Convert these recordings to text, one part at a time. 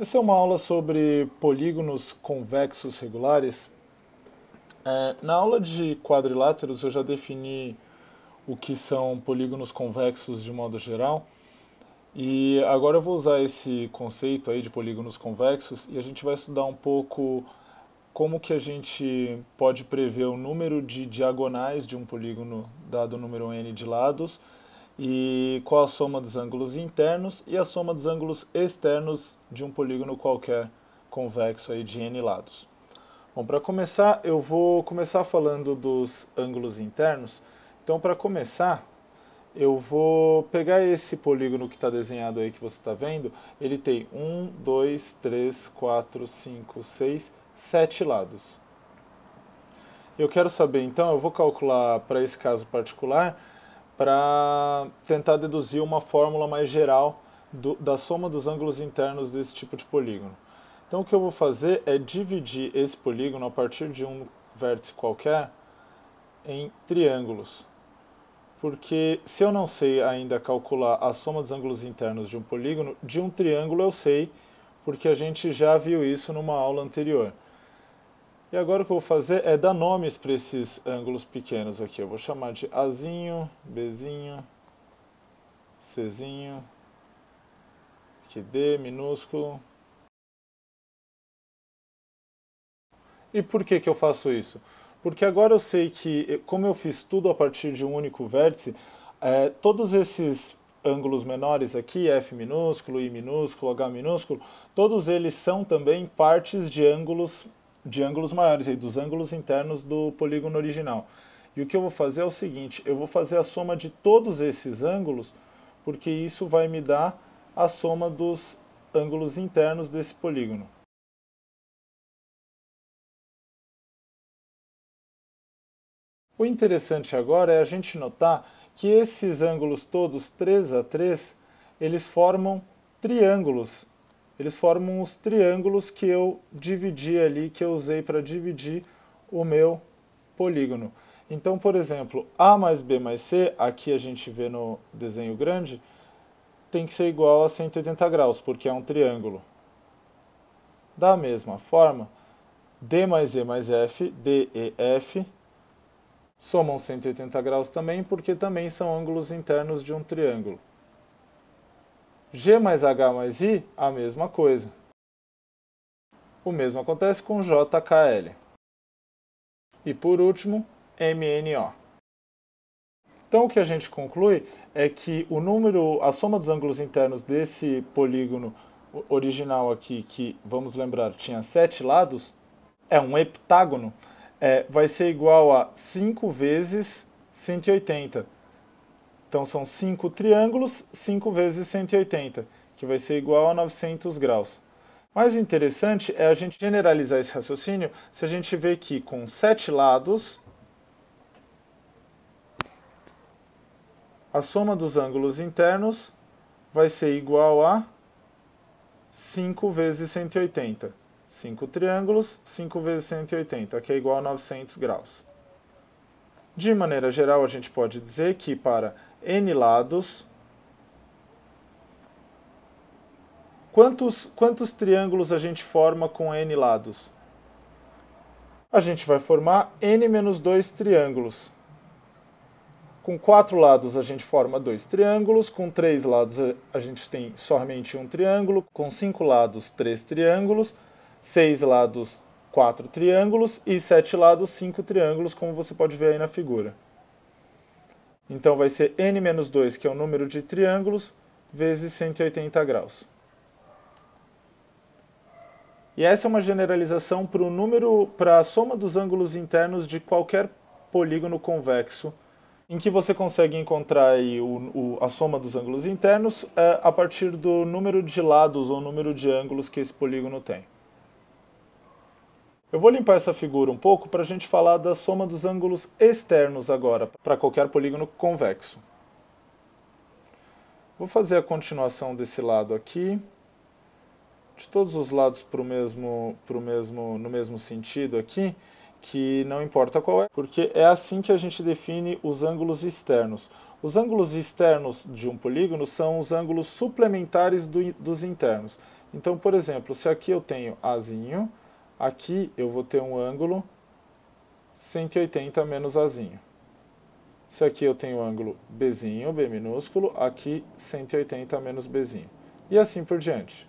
Essa é uma aula sobre polígonos convexos regulares. Na aula de quadriláteros eu já defini o que são polígonos convexos de modo geral, e agora eu vou usar esse conceito aí de polígonos convexos e a gente vai estudar um pouco como que a gente pode prever o número de diagonais de um polígono dado o número n de lados e qual a soma dos ângulos internos e a soma dos ângulos externos de um polígono qualquer convexo aí de n lados. Bom, para começar, eu vou começar falando dos ângulos internos. Então, para começar, eu vou pegar esse polígono que está desenhado aí que você está vendo. Ele tem 1, 2, 3, 4, 5, 6, 7 lados. Eu quero saber, então, eu vou calcular para esse caso particular para tentar deduzir uma fórmula mais geral da soma dos ângulos internos desse tipo de polígono. Então o que eu vou fazer é dividir esse polígono a partir de um vértice qualquer em triângulos. Porque se eu não sei ainda calcular a soma dos ângulos internos de um polígono, de um triângulo eu sei, porque a gente já viu isso numa aula anterior. E agora o que eu vou fazer é dar nomes para esses ângulos pequenos aqui. Eu vou chamar de Azinho, Bzinho, Czinho, aqui D minúsculo. E por que eu faço isso? Porque agora eu sei que, como eu fiz tudo a partir de um único vértice, todos esses ângulos menores aqui, F minúsculo, I minúsculo, H minúsculo, todos eles são também partes de ângulos maiores, aí, dos ângulos internos do polígono original. E o que eu vou fazer é o seguinte, eu vou fazer a soma de todos esses ângulos, porque isso vai me dar a soma dos ângulos internos desse polígono. O interessante agora é a gente notar que esses ângulos todos, 3 a 3, eles formam triângulos. Eles formam os triângulos que eu dividi ali, que eu usei para dividir o meu polígono. Então, por exemplo, A mais B mais C, aqui a gente vê no desenho grande, tem que ser igual a 180 graus, porque é um triângulo. Da mesma forma, D mais E mais F, D e F, somam 180 graus também, porque também são ângulos internos de um triângulo. G mais H mais I, a mesma coisa. O mesmo acontece com JKL. E por último, MNO. Então o que a gente conclui é que a soma dos ângulos internos desse polígono original aqui, que, vamos lembrar, tinha 7 lados, é um heptágono, vai ser igual a 5 vezes 180. Então são 5 triângulos, 5 vezes 180, que vai ser igual a 900 graus. Mas o interessante é a gente generalizar esse raciocínio se a gente vê que com 7 lados, a soma dos ângulos internos vai ser igual a 5 vezes 180. 5 triângulos, 5 vezes 180, que é igual a 900 graus. De maneira geral, a gente pode dizer que para n lados, quantos triângulos a gente forma com n lados? A gente vai formar n menos 2 triângulos. Com 4 lados a gente forma 2 triângulos, com 3 lados a gente tem somente um triângulo, com 5 lados 3 triângulos, 6 lados 4 triângulos e 7 lados 5 triângulos, como você pode ver aí na figura. Então vai ser n menos 2, que é o número de triângulos, vezes 180 graus. E essa é uma generalização para a soma dos ângulos internos de qualquer polígono convexo, em que você consegue encontrar aí a soma dos ângulos internos a partir do número de lados ou número de ângulos que esse polígono tem. Eu vou limpar essa figura um pouco para a gente falar da soma dos ângulos externos agora, para qualquer polígono convexo. Vou fazer a continuação desse lado aqui, de todos os lados no mesmo sentido aqui, que não importa qual é, porque é assim que a gente define os ângulos externos. Os ângulos externos de um polígono são os ângulos suplementares dos internos. Então, por exemplo, se aqui eu tenho Azinho, aqui eu vou ter um ângulo 180 menos Azinho. Se aqui eu tenho o ângulo Bzinho, B minúsculo, aqui 180 menos Bzinho. E assim por diante.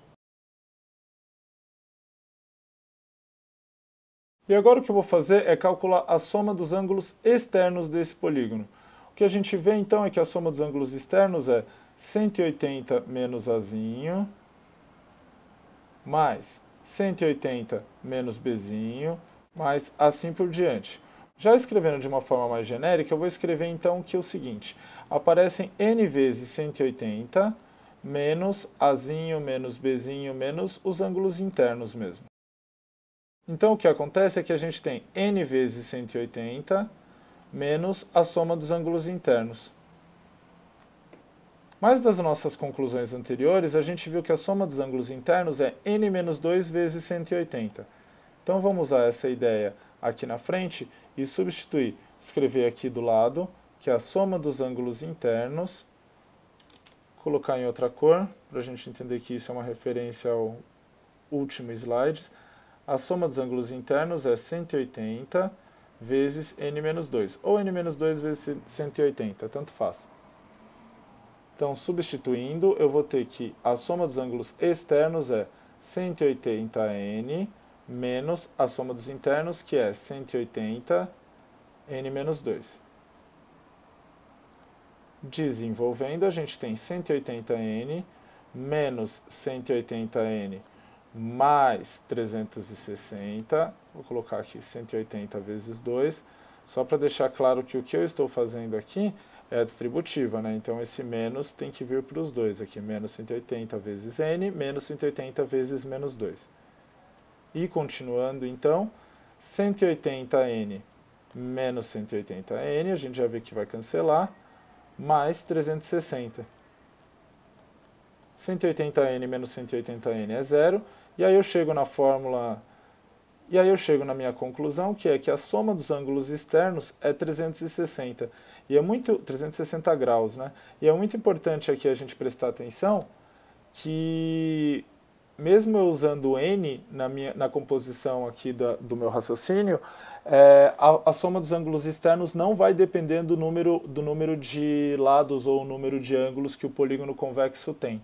E agora o que eu vou fazer é calcular a soma dos ângulos externos desse polígono. O que a gente vê então é que a soma dos ângulos externos é 180 menos Azinho, mais 180 menos Bzinho, mais assim por diante. Já escrevendo de uma forma mais genérica, eu vou escrever então que é o seguinte: aparecem n vezes 180 menos Azinho menos Bzinho menos os ângulos internos mesmo. Então o que acontece é que a gente tem n vezes 180 menos a soma dos ângulos internos. Mas das nossas conclusões anteriores, a gente viu que a soma dos ângulos internos é n menos 2 vezes 180. Então vamos usar essa ideia aqui na frente e substituir, escrever aqui do lado, que é a soma dos ângulos internos, colocar em outra cor, para a gente entender que isso é uma referência ao último slide. A soma dos ângulos internos é 180 vezes n menos 2, ou n menos 2 vezes 180, tanto faz. Então, substituindo, eu vou ter que a soma dos ângulos externos é 180n menos a soma dos internos, que é 180 n menos 2. Desenvolvendo, a gente tem 180n menos 180n mais 360. Vou colocar aqui 180 vezes 2, só para deixar claro que o que eu estou fazendo aqui é a distributiva, né? Então esse menos tem que vir para os dois aqui, menos 180 vezes n, menos 180 vezes menos 2. E continuando, então, 180n menos 180n, a gente já vê que vai cancelar, mais 360. 180n menos 180n é zero, e aí eu chego na fórmula, e aí eu chego na minha conclusão, que é que a soma dos ângulos externos é 360. E é muito 360 graus, né? E é muito importante aqui a gente prestar atenção que mesmo eu usando n na composição aqui do meu raciocínio, a soma dos ângulos externos não vai depender do número de lados ou o número de ângulos que o polígono convexo tem.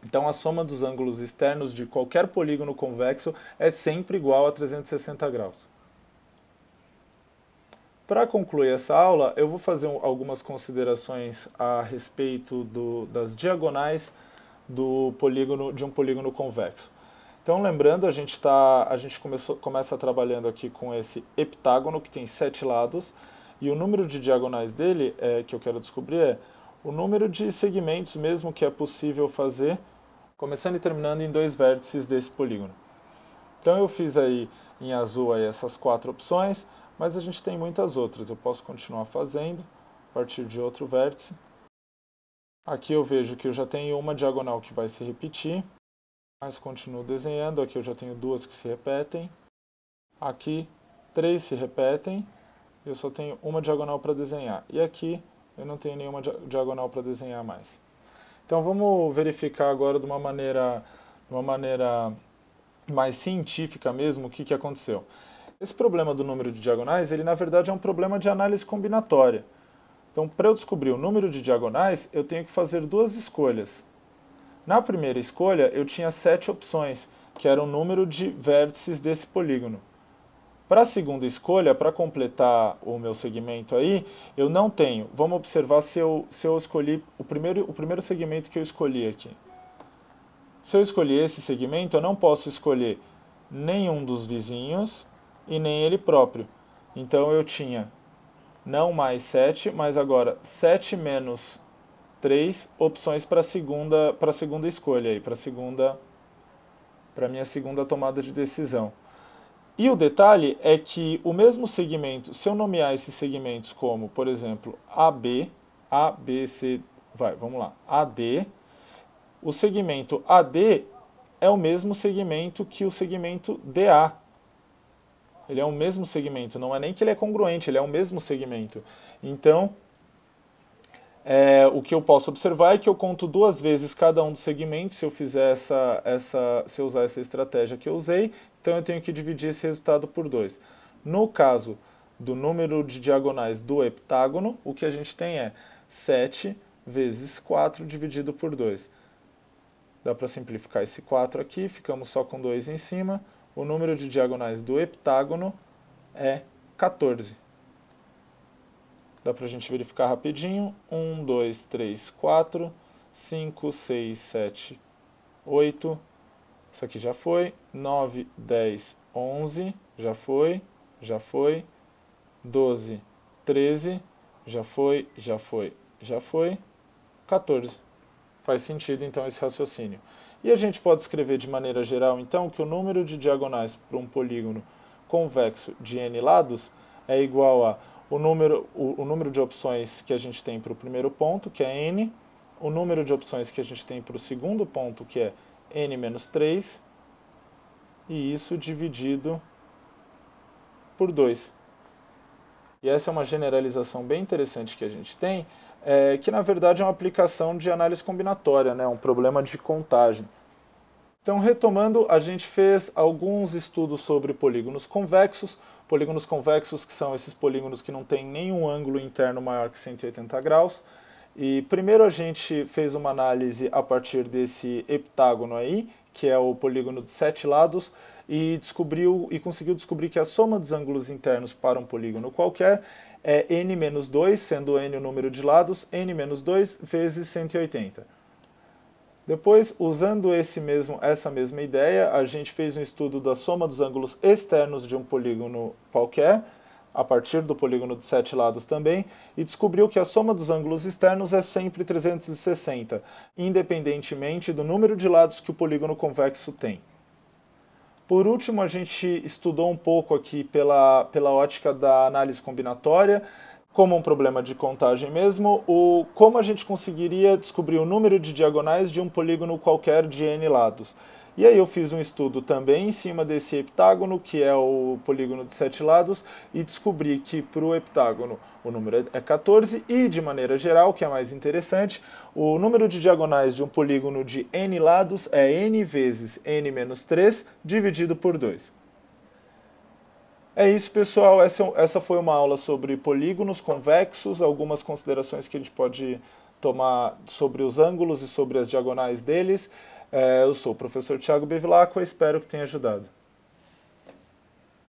Então a soma dos ângulos externos de qualquer polígono convexo é sempre igual a 360 graus. Para concluir essa aula, eu vou fazer algumas considerações a respeito das diagonais de um polígono convexo. Então, lembrando, a gente começa trabalhando aqui com esse heptágono que tem 7 lados, e o número de diagonais dele, que eu quero descobrir, é o número de segmentos mesmo que é possível fazer, começando e terminando em 2 vértices desse polígono. Então eu fiz aí em azul aí essas 4 opções, mas a gente tem muitas outras. Eu posso continuar fazendo a partir de outro vértice. Aqui eu vejo que eu já tenho uma diagonal que vai se repetir, mas continuo desenhando. Aqui eu já tenho 2 que se repetem. Aqui 3 se repetem, eu só tenho uma diagonal para desenhar. E aqui eu não tenho nenhuma diagonal para desenhar mais. Então vamos verificar agora de uma maneira mais científica mesmo o que aconteceu. Esse problema do número de diagonais, ele na verdade é um problema de análise combinatória. Então, para eu descobrir o número de diagonais, eu tenho que fazer 2 escolhas. Na primeira escolha, eu tinha 7 opções, que era o número de vértices desse polígono. Para a segunda escolha, para completar o meu segmento aí, eu não tenho. Vamos observar se eu escolhi o primeiro segmento que eu escolhi aqui. Se eu escolhi esse segmento, eu não posso escolher nenhum dos vizinhos e nem ele próprio. Então eu tinha não mais 7, mas agora 7 menos 3 opções para a segunda escolha, para a minha segunda tomada de decisão. E o detalhe é que o mesmo segmento, se eu nomear esses segmentos como, por exemplo, AB, ABC, vamos lá, AD, o segmento AD é o mesmo segmento que o segmento DA. Ele é o mesmo segmento, não é nem que ele é congruente, ele é o mesmo segmento. Então, O que eu posso observar é que eu conto duas vezes cada um dos segmentos se eu fizer se eu usar essa estratégia que eu usei, então eu tenho que dividir esse resultado por 2. No caso do número de diagonais do heptágono, o que a gente tem é 7 vezes 4 dividido por 2. Dá para simplificar esse 4 aqui, ficamos só com 2 em cima. O número de diagonais do heptágono é 14. Dá para a gente verificar rapidinho. 1, 2, 3, 4, 5, 6, 7, 8. Isso aqui já foi. 9, 10, 11. Já foi. Já foi. 12, 13. Já foi. Já foi. Já foi. 14. Faz sentido, então, esse raciocínio. E a gente pode escrever de maneira geral, então, que o número de diagonais para um polígono convexo de n lados é igual a o número de opções que a gente tem para o primeiro ponto, que é n, o número de opções que a gente tem para o segundo ponto, que é n menos 3, e isso dividido por 2. E essa é uma generalização bem interessante que a gente tem, que na verdade é uma aplicação de análise combinatória, né? Um problema de contagem. Então, retomando, a gente fez alguns estudos sobre polígonos convexos que são esses polígonos que não têm nenhum ângulo interno maior que 180 graus. E primeiro a gente fez uma análise a partir desse heptágono aí, que é o polígono de 7 lados, e conseguiu descobrir que a soma dos ângulos internos para um polígono qualquer é n menos 2, sendo n o número de lados, n menos 2 vezes 180. Depois, usando essa mesma ideia, a gente fez um estudo da soma dos ângulos externos de um polígono qualquer, a partir do polígono de 7 lados também, e descobriu que a soma dos ângulos externos é sempre 360, independentemente do número de lados que o polígono convexo tem. Por último, a gente estudou um pouco aqui pela ótica da análise combinatória, como um problema de contagem mesmo, como a gente conseguiria descobrir o número de diagonais de um polígono qualquer de n lados. E aí eu fiz um estudo também em cima desse heptágono, que é o polígono de 7 lados, e descobri que para o heptágono o número é 14 e, de maneira geral, que é mais interessante, o número de diagonais de um polígono de n lados é n vezes n menos 3 dividido por 2. É isso, pessoal. Essa foi uma aula sobre polígonos convexos, algumas considerações que a gente pode tomar sobre os ângulos e sobre as diagonais deles. Eu sou o professor Thiago Bevilacqua e espero que tenha ajudado.